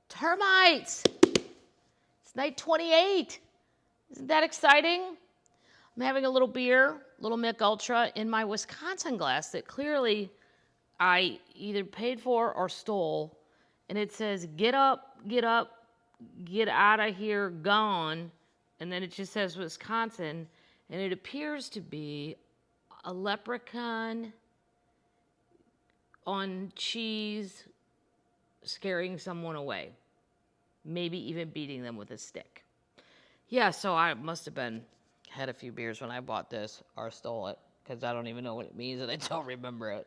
Termites. It's night 28. Isn't that exciting? I'm having a little beer, little Michelob Ultra, in my Wisconsin glass that clearly I either paid for or stole. And it says, get up, get out of here, gone. And then it just says Wisconsin. And it appears to be a leprechaun on cheese scaring someone away. Maybe even beating them with a stick. Yeah, so I must have had a few beers when I bought this or stole it, because I don't even know what it means and I don't remember it.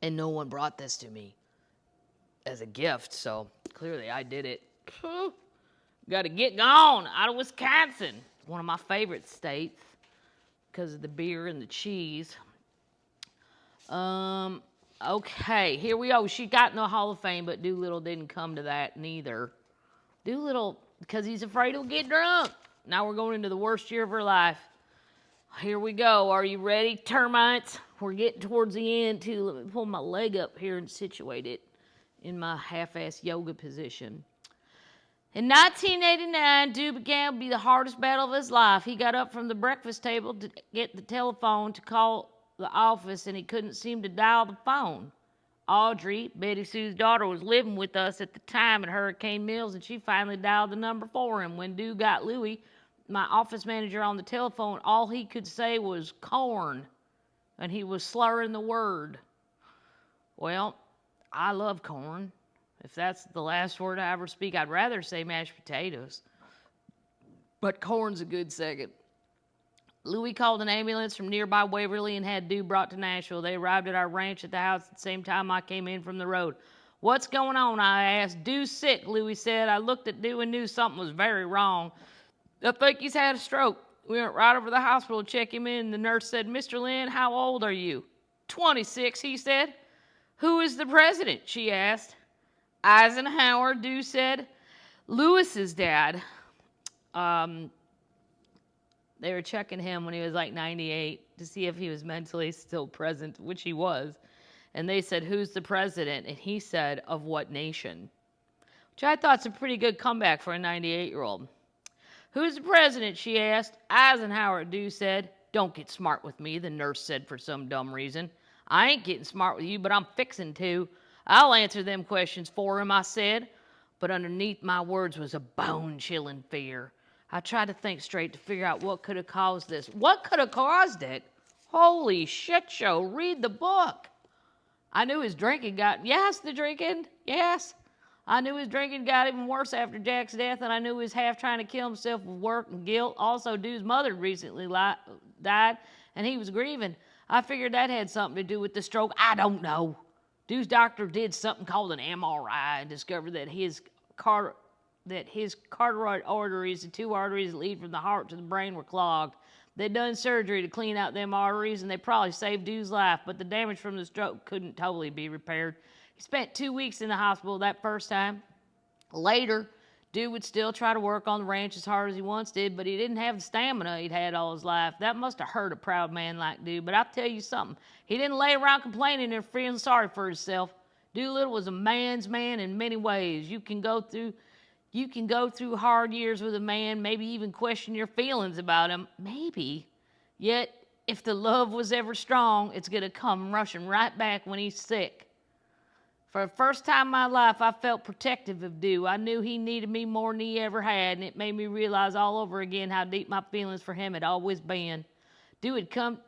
And no one brought this to me as a gift, so clearly I did it. Got to get gone out of Wisconsin, one of my favorite states, because of the beer and the cheese. Okay, here we go. She got in the Hall of Fame, but Doolittle didn't come to that neither. Doolittle, because he's afraid he'll get drunk. Now we're going into the worst year of her life. Here we go. Are you ready, termites? We're getting towards the end, too. Let me pull my leg up here and situate it in my half-ass yoga position. In 1989, Dew began to be the hardest battle of his life. He got up from the breakfast table to get the telephone to call the office, and he couldn't seem to dial the phone. Audrey, Betty Sue's daughter, was living with us at the time at Hurricane Mills, and she finally dialed the number for him. When Dew got Louie, my office manager, on the telephone, all he could say was corn, and he was slurring the word. Well, I love corn. If that's the last word I ever speak, I'd rather say mashed potatoes. But corn's a good second. Louie called an ambulance from nearby Waverly and had Dew brought to Nashville. They arrived at our ranch at the house at the same time I came in from the road. What's going on? I asked. Dew's sick, Louie said. I looked at Dew and knew something was very wrong. I think he's had a stroke. We went right over to the hospital to check him in. The nurse said, Mr. Lynn, how old are you? 26, he said. Who is the president? She asked. Eisenhower, Dew said. Lewis's dad. They were checking him when he was like 98 to see if he was mentally still present, which he was. And they said, who's the president? And he said, of what nation? Which I thought's a pretty good comeback for a 98-year-old. Who's the president? She asked. Eisenhower, Dew said. Don't get smart with me, the nurse said for some dumb reason. I ain't getting smart with you, but I'm fixing to. I'll answer them questions for him, I said. But underneath my words was a bone-chilling fear. I tried to think straight to figure out what could have caused this. What could have caused it? Holy shit show. Read the book. I knew his drinking got... Yes, the drinking. Yes. I knew his drinking got even worse after Jack's death, and I knew he was half trying to kill himself with work and guilt. Also, Dew's mother recently died, and he was grieving. I figured that had something to do with the stroke. I don't know. Dew's doctor did something called an MRI and discovered that his carotid arteries, the two arteries that lead from the heart to the brain, were clogged. They'd done surgery to clean out them arteries, and they probably saved Dew's life, but the damage from the stroke couldn't totally be repaired. He spent 2 weeks in the hospital that first time. Later, Dew would still try to work on the ranch as hard as he once did, but he didn't have the stamina he'd had all his life. That must have hurt a proud man like Dew, but I'll tell you something. He didn't lay around complaining or feeling sorry for himself. Doolittle was a man's man in many ways. You can go through hard years with a man, maybe even question your feelings about him. Maybe. Yet, if the love was ever strong, it's going to come rushing right back when he's sick. For the first time in my life, I felt protective of Dew. I knew he needed me more than he ever had, and it made me realize all over again how deep my feelings for him had always been. Dew had come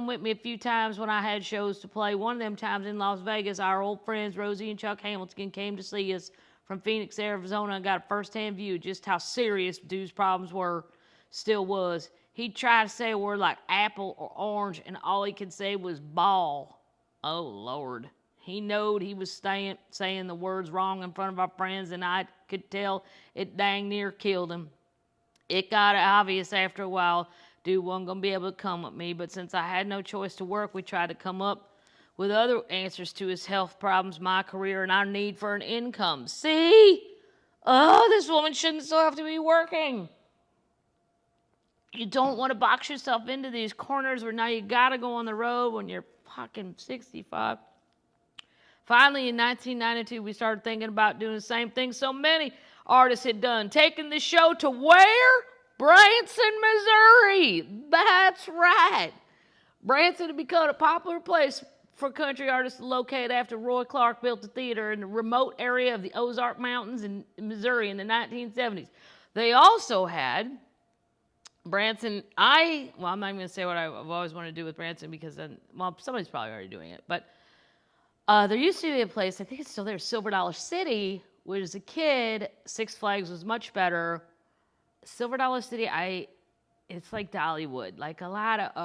with me a few times when I had shows to play. One of them times in Las Vegas, our old friends Rosie and Chuck Hamilton came to see us from Phoenix, Arizona, and got a first-hand view of just how serious Dew's problems were, still was. He'd try to say a word like apple or orange, and all he could say was ball. Oh, Lord. He knowed he was saying the words wrong in front of our friends, and I could tell it dang near killed him. It got obvious after a while Dew wasn't going to be able to come with me, but since I had no choice to work, we tried to come up with other answers to his health problems, my career, and our need for an income. See? Oh, this woman shouldn't still have to be working. You don't want to box yourself into these corners where now you got to go on the road when you're fucking 65. Finally, in 1992, we started thinking about doing the same thing so many artists had done, taking the show to where? Branson, Missouri. That's right. Branson had become a popular place for country artists to locate after Roy Clark built a theater in the remote area of the Ozark Mountains in Missouri in the 1970s. They also had Branson. I'm not even going to say what I've always wanted to do with Branson because then, somebody's probably already doing it. But there used to be a place, I think it's still there, Silver Dollar City, which as a kid, Six Flags was much better. Silver Dollar City, it's like Dollywood, like a lot of,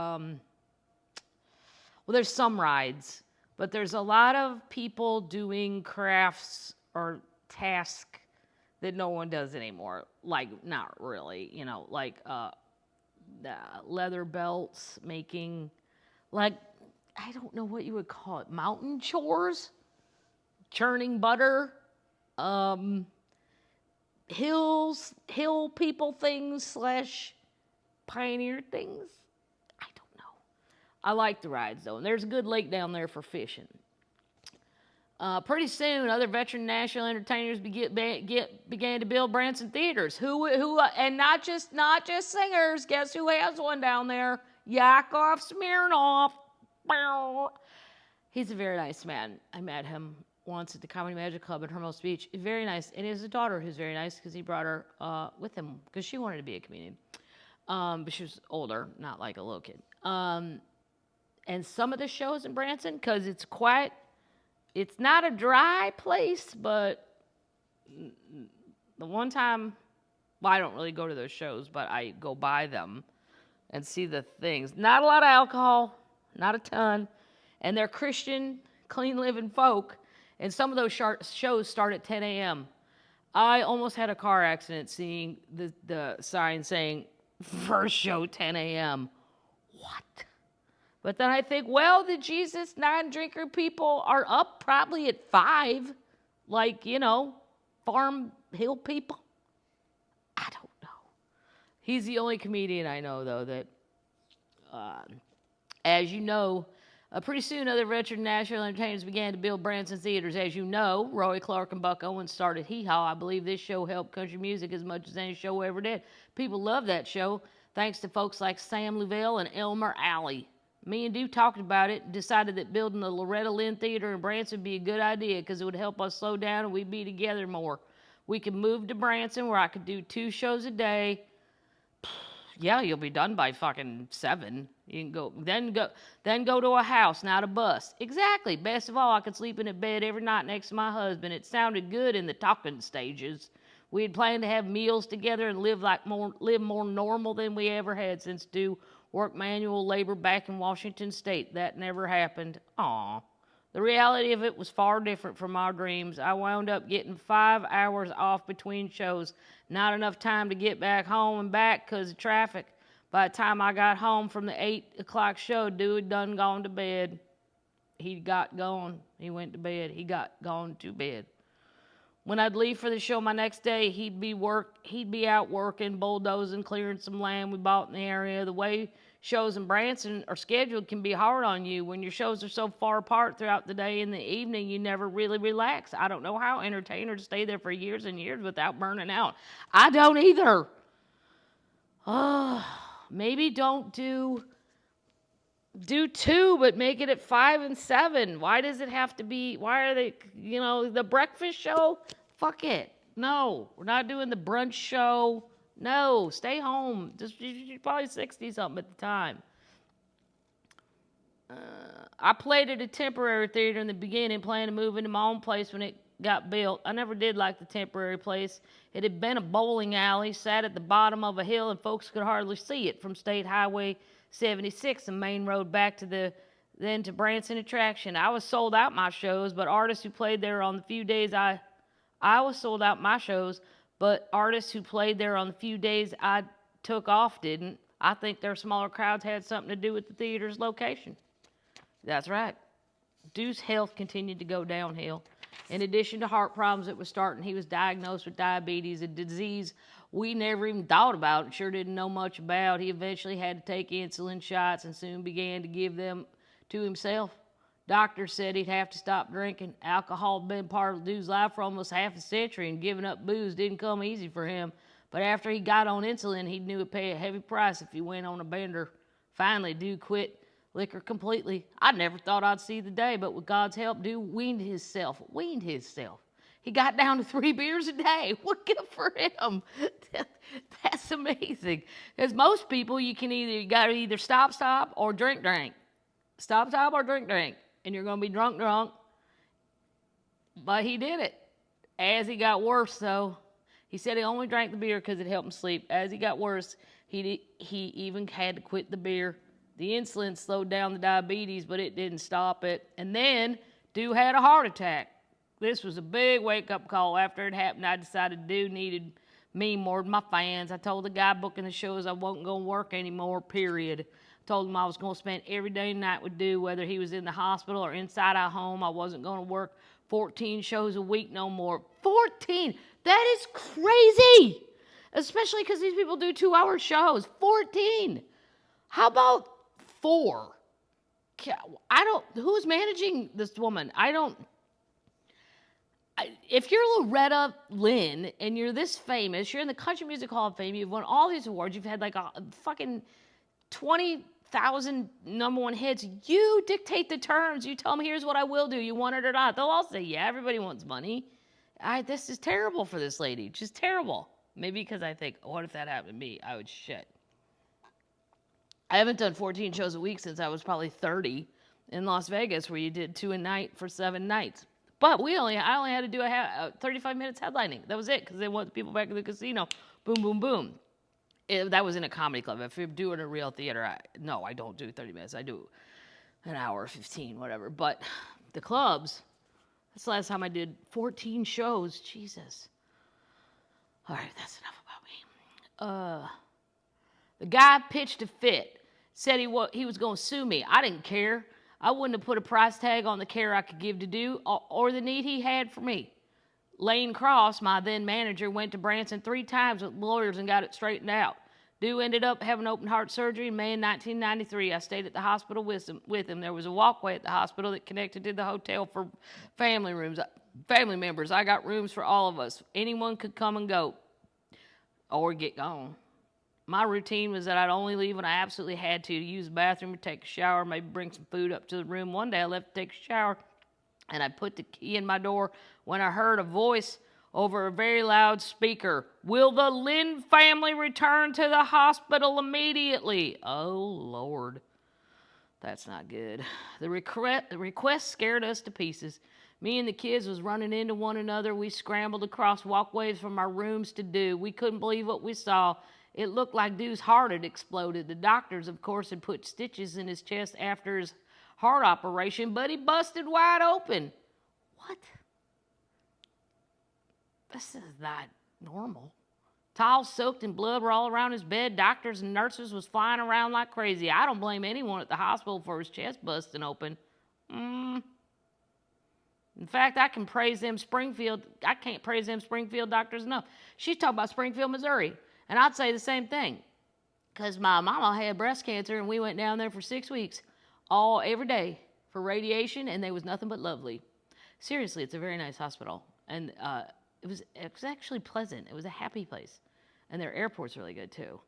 well, there's some rides, but there's a lot of people doing crafts or tasks that no one does anymore. Like, not really, like leather belts, making, like, I don't know what you would call it, mountain chores, churning butter, hill people things / pioneer things. I don't know. I like the rides though, and there's a good lake down there for fishing. Pretty soon, other veteran national entertainers began to build Branson theaters. Who, and not just singers. Guess who has one down there? Yakov Smirnoff. He's a very nice man. I met him once at the Comedy Magic Club in Hermosa Beach. Very nice. And he has a daughter who's very nice because he brought her with him because she wanted to be a comedian. But she was older, not like a little kid. And some of the shows in Branson, because it's not a dry place, but the one time, well, I don't really go to those shows, but I go by them and see the things. Not a lot of alcohol, not a ton, and they're Christian, clean-living folk, and some of those shows start at 10 a.m. I almost had a car accident seeing the sign saying, first show 10 a.m. What? But then I think, well, the Jesus non-drinker people are up probably at 5, like, farm hill people. I don't know. He's the only comedian I know, though, that, as you know, pretty soon other veteran national entertainers began to build Branson theaters. As you know, Roy Clark and Buck Owens started Hee Haw. I believe this show helped country music as much as any show ever did. People love that show, thanks to folks like Sam Louvel and Elmer Alley. Me and Duke talked about it and decided that building the Loretta Lynn Theater in Branson would be a good idea because it would help us slow down and we'd be together more. We could move to Branson where I could do 2 shows a day. Yeah, you'll be done by fucking 7. You can go to a house, not a bus. Exactly. Best of all, I could sleep in a bed every night next to my husband. It sounded good in the talking stages. We had planned to have meals together and live more normal than we ever had since Stu worked manual labor back in Washington State. That never happened. Aw. The reality of it was far different from our dreams. I wound up getting 5 hours off between shows. Not enough time to get back home and back because of traffic. By the time I got home from the 8 o'clock show, dude done gone to bed. He got gone. He went to bed. He got gone to bed. When I'd leave for the show my next day, he'd be out working, bulldozing, clearing some land we bought in the area. The way shows in Branson are scheduled can be hard on you. When your shows are so far apart throughout the day and the evening, you never really relax. I don't know how entertainers stay there for years and years without burning out. I don't either. Maybe don't do 2, but make it at 5 and 7. Why does it have to be, why are they, the breakfast show? Fuck it. No, we're not doing the brunch show. No, stay home. You're probably 60-something at the time. I played at a temporary theater in the beginning, planning to move into my own place when it got built. I never did like the temporary place. It had been a bowling alley, sat at the bottom of a hill, and folks could hardly see it from State Highway 76, the main road back to to Branson attraction. I was sold out my shows, but artists who played there on the few days I was sold out my shows, but artists who played there on the few days I took off didn't. I think their smaller crowds had something to do with the theater's location. That's right. Deuce's health continued to go downhill. In addition to heart problems that were starting, he was diagnosed with diabetes, a disease we never even thought about and sure didn't know much about. He eventually had to take insulin shots and soon began to give them to himself. Doctors said he'd have to stop drinking. Alcohol had been part of the dude's life for almost half a century, and giving up booze didn't come easy for him. But after he got on insulin, he knew he'd pay a heavy price if he went on a bender. Finally, dude quit liquor completely. I never thought I'd see the day, but with God's help, dude weaned himself. He got down to 3 beers a day. What good for him? That's amazing. Because most people, you got to either stop, or drink. Stop, or drink. And you're going to be drunk. But he did it. As he got worse, though, he said he only drank the beer because it helped him sleep. As he got worse, he even had to quit the beer. The insulin slowed down the diabetes, but it didn't stop it. And then, dude had a heart attack. This was a big wake-up call. After it happened, I decided dude needed me more than my fans. I told the guy booking the shows I wasn't going to work anymore, period. I told him I was going to spend every day and night with dude, whether he was in the hospital or inside our home. I wasn't going to work 14 shows a week no more. 14! That is crazy! Especially because these people do 2-hour shows. 14! How about 4? Who's managing this woman? If you're Loretta Lynn and you're this famous, you're in the Country Music Hall of Fame, you've won all these awards, you've had like a fucking 20,000 number one hits, you dictate the terms. You tell them, here's what I will do. You want it or not. They'll all say, yeah, everybody wants money. This is terrible for this lady. Just terrible. Maybe because I think, what if that happened to me? I would shit. I haven't done 14 shows a week since I was probably 30 in Las Vegas, where you did 2 a night for 7 nights. But I only had to do 35 minutes headlining. That was it, because they want the people back in the casino. Boom, boom, boom. That was in a comedy club. If you're doing a real theater, I don't do 30 minutes. I do an hour, 15, whatever. But the clubs, that's the last time I did 14 shows. Jesus. All right, that's enough about me. The guy pitched a fit. Said he was going to sue me. I didn't care. I wouldn't have put a price tag on the care I could give to do or the need he had for me. Lane Cross, my then manager, went to Branson 3 times with lawyers and got it straightened out. Dude ended up having open heart surgery in May of 1993. I stayed at the hospital with him. There was a walkway at the hospital that connected to the hotel for family members. I got rooms for all of us. Anyone could come and go or get gone. My routine was that I'd only leave when I absolutely had to use the bathroom or take a shower, maybe bring some food up to the room. One day I left to take a shower, and I put the key in my door when I heard a voice over a very loud speaker. Will the Lynn family return to the hospital immediately? Oh, Lord. That's not good. The request scared us to pieces. Me and the kids was running into one another. We scrambled across walkways from our rooms to do. We couldn't believe what we saw. It looked like dude's heart had exploded. The doctors, of course, had put stitches in his chest after his heart operation, but he busted wide open. What? This is not normal. Towels soaked in blood were all around his bed. Doctors and nurses was flying around like crazy. I don't blame anyone at the hospital for his chest busting open. In fact, I can't praise them Springfield doctors enough. She's talking about Springfield, Missouri. And I'd say the same thing, because my mama had breast cancer, and we went down there for 6 weeks, every day for radiation, and they was nothing but lovely. Seriously, it's a very nice hospital, and it was actually pleasant. It was a happy place, and their airport's really good too.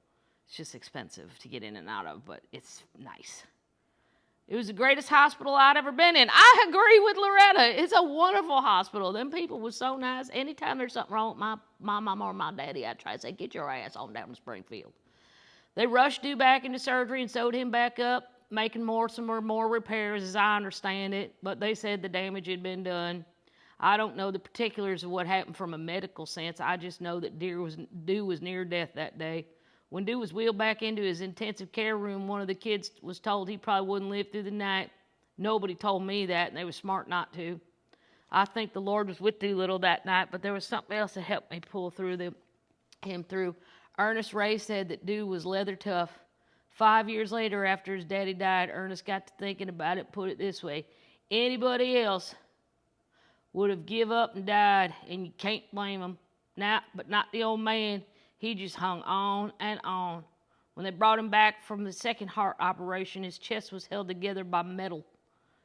It's just expensive to get in and out of, but it's nice. It was the greatest hospital I'd ever been in. I agree with Loretta. It's a wonderful hospital. Them people were so nice. Anytime there's something wrong with my mama or my daddy, I try to say, get your ass on down to Springfield. They rushed dude back into surgery and sewed him back up, making some more repairs, as I understand it. But they said the damage had been done. I don't know the particulars of what happened from a medical sense. I just know that dude was near death that day. When dude was wheeled back into his intensive care room, one of the kids was told he probably wouldn't live through the night. Nobody told me that, and they were smart not to. I think the Lord was with Doolittle that night, but there was something else that helped me pull him through. Ernest Ray said that dude was leather tough. 5 years later, after his daddy died, Ernest got to thinking about it, put it this way. Anybody else would have give up and died, and you can't blame him. But not the old man. He just hung on and on. When they brought him back from the second heart operation, his chest was held together by metal.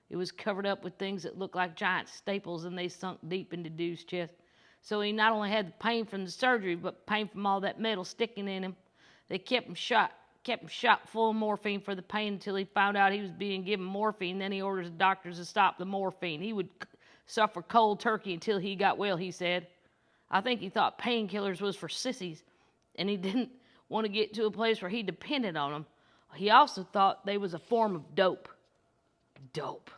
It was covered up with things that looked like giant staples, and they sunk deep into Dude's chest. So he not only had the pain from the surgery, but pain from all that metal sticking in him. They kept him shot full of morphine for the pain until he found out he was being given morphine. Then he orders the doctors to stop the morphine. He would suffer cold turkey until he got well, he said. I think he thought painkillers was for sissies, and he didn't want to get to a place where he depended on them. He also thought they was a form of dope. Dope.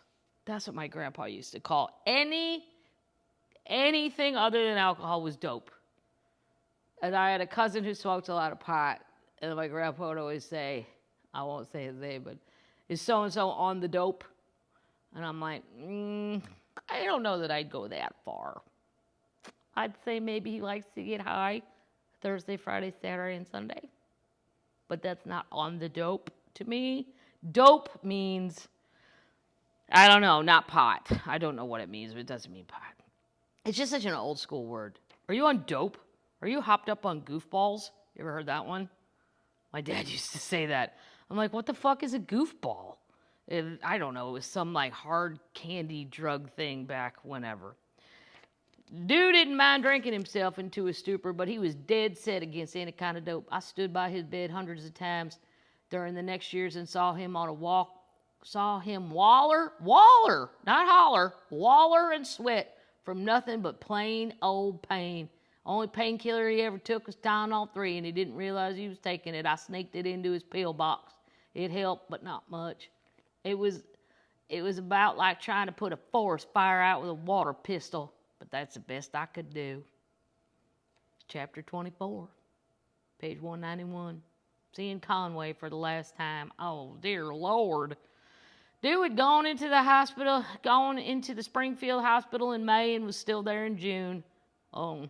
That's what my grandpa used to call anything other than alcohol was dope. And I had a cousin who smoked a lot of pot, and my grandpa would always say, I won't say his name, but is so-and-so on the dope? And I'm like, I don't know that I'd go that far. I'd say maybe he likes to get high Thursday, Friday, Saturday, and Sunday. But that's not on the dope to me. Dope means, I don't know, not pot. I don't know what it means, but it doesn't mean pot. It's just such an old school word. Are you on dope? Are you hopped up on goofballs? You ever heard that one? My dad used to say that. I'm like, what the fuck is a goofball? I don't know. It was some like hard candy drug thing back whenever. Dude didn't mind drinking himself into a stupor, but he was dead set against any kind of dope. I stood by his bed hundreds of times during the next years and saw him waller, not holler, waller and sweat from nothing but plain old pain. Only painkiller he ever took was Tylenol 3, and he didn't realize he was taking it. I sneaked it into his pill box. It helped, but not much. It was about like trying to put a forest fire out with a water pistol, but that's the best I could do. Chapter 24, page 191. Seeing Conway for the last time. Oh, dear Lord. Dude had gone into the Springfield Hospital in May and was still there in June. Oh.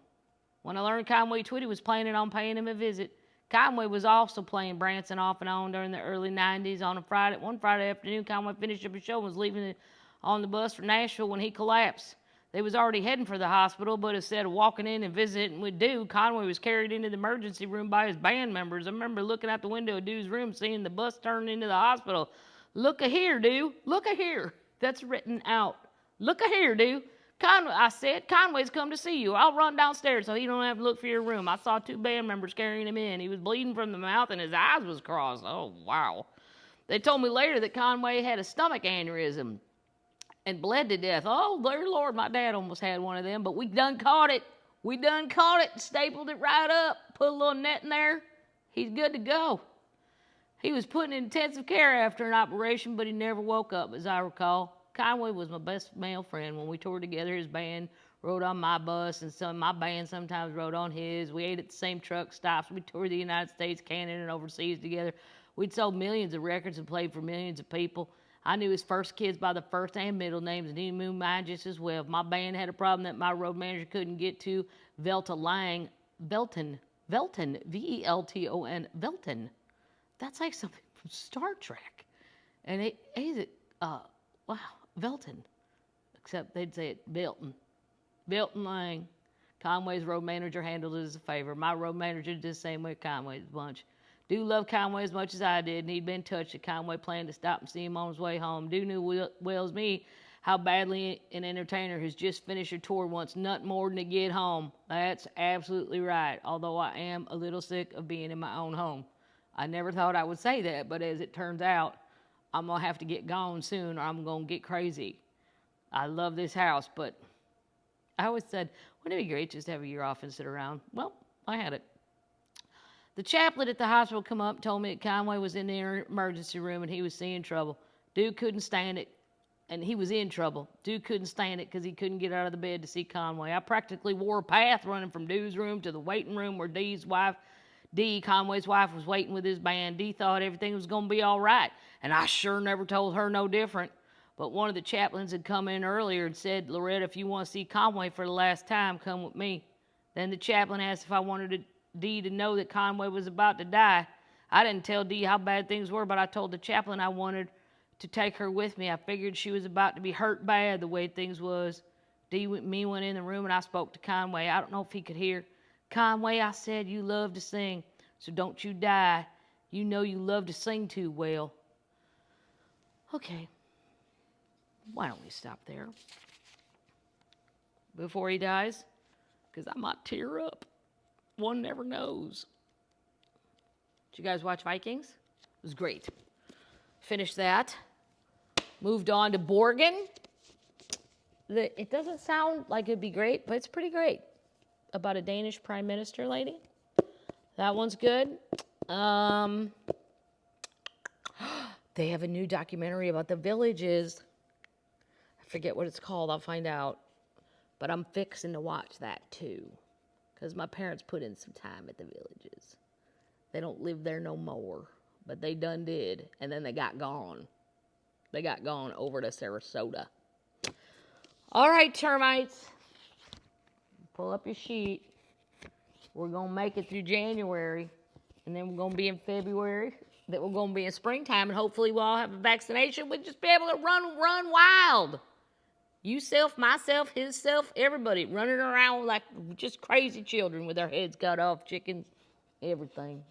When I learned Conway Twitty was planning on paying him a visit, Conway was also playing Branson off and on during the early 90s. One Friday afternoon, Conway finished up his show and was leaving on the bus for Nashville when he collapsed. They was already heading for the hospital, but instead of walking in and visiting with Dude, Conway was carried into the emergency room by his band members. I remember looking out the window of Dude's room, seeing the bus turn into the hospital. Look a here, Dude. Look a here. That's written out. Look a here, Dude. I said, Conway's come to see you. I'll run downstairs so he don't have to look for your room. I saw 2 band members carrying him in. He was bleeding from the mouth and his eyes was crossed. Oh, wow. They told me later that Conway had a stomach aneurysm and bled to death. Oh, dear Lord, my dad almost had one of them, but we done caught it. Stapled it right up, put a little net in there. He's good to go. He was put in intensive care after an operation, but he never woke up, as I recall. Conway was my best male friend. When we toured together, his band rode on my bus, and my band sometimes rode on his. We ate at the same truck stops. We toured the United States, Canada, and overseas together. We'd sold millions of records and played for millions of people. I knew his first kids by the first and middle names, and he knew mine just as well. If my band had a problem that my road manager couldn't get to, Velton, V-E-L-T-O-N, Velton. That's like something from Star Trek. And wow, Velton. Except they'd say it Belton. Belton Lang. Conway's road manager handled it as a favor. My road manager did the same way Conway's bunch. Dude loved Conway as much as I did, and he'd been touched that Conway planned to stop and see him on his way home. Dude knew well as me how badly an entertainer who's just finished a tour wants nothing more than to get home. That's absolutely right, although I am a little sick of being in my own home. I never thought I would say that, but as it turns out, I'm going to have to get gone soon or I'm going to get crazy. I love this house, but I always said, wouldn't it be great just to have a year off and sit around? Well, I had it. The chaplain at the hospital come up and told me that Conway was in the emergency room and he was seeing trouble. Dude couldn't stand it, and he was in trouble. Dude couldn't stand it because he couldn't get out of the bed to see Conway. I practically wore a path running from Dude's room to the waiting room where Conway's wife, was waiting with his band. Dee thought everything was going to be all right, and I sure never told her no different. But one of the chaplains had come in earlier and said, Loretta, if you want to see Conway for the last time, come with me. Then the chaplain asked if I wanted Dee to know that Conway was about to die. I didn't tell Dee how bad things were, but I told the chaplain I wanted to take her with me. I figured she was about to be hurt bad the way things was. Dee and me went in the room and I spoke to Conway. I don't know if he could hear. Conway, I said, you love to sing, so don't you die. You know you love to sing too well. Okay. Why don't we stop there before he dies? Because I might tear up. One never knows. Did you guys watch Vikings? It was great. Finished that. Moved on to Borgen. It doesn't sound like it'd be great, but it's pretty great. About a Danish prime minister lady. That one's good. They have a new documentary about the villages. I forget what it's called. I'll find out. But I'm fixing to watch that too. Because my parents put in some time at the villages. They don't live there no more. But they done did. And then they got gone. They got gone over to Sarasota. All right, termites. Pull up your sheet. We're going to make it through January. And then we're going to be in February. Then we're going to be in springtime. And hopefully we'll all have a vaccination. We'll just be able to run wild. You self, myself, his self, everybody running around like just crazy children with their heads cut off, chickens, everything.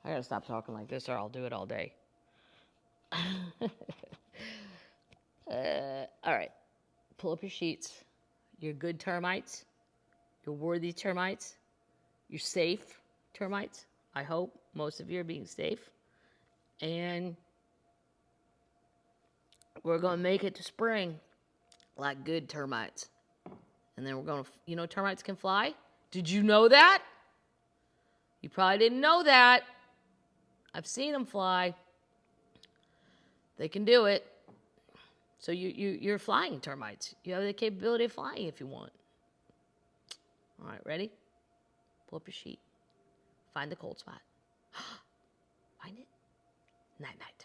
I got to stop talking like this or I'll do it all day. All right. Pull up your sheets. You're good termites. You're worthy termites. You're safe termites. I hope most of you are being safe. And we're going to make it to spring like good termites. And then we're going to, termites can fly? Did you know that? You probably didn't know that. I've seen them fly. They can do it. So you're flying termites. You have the capability of flying if you want. All right, ready? Pull up your sheet. Find the cold spot. Find it. Night-night.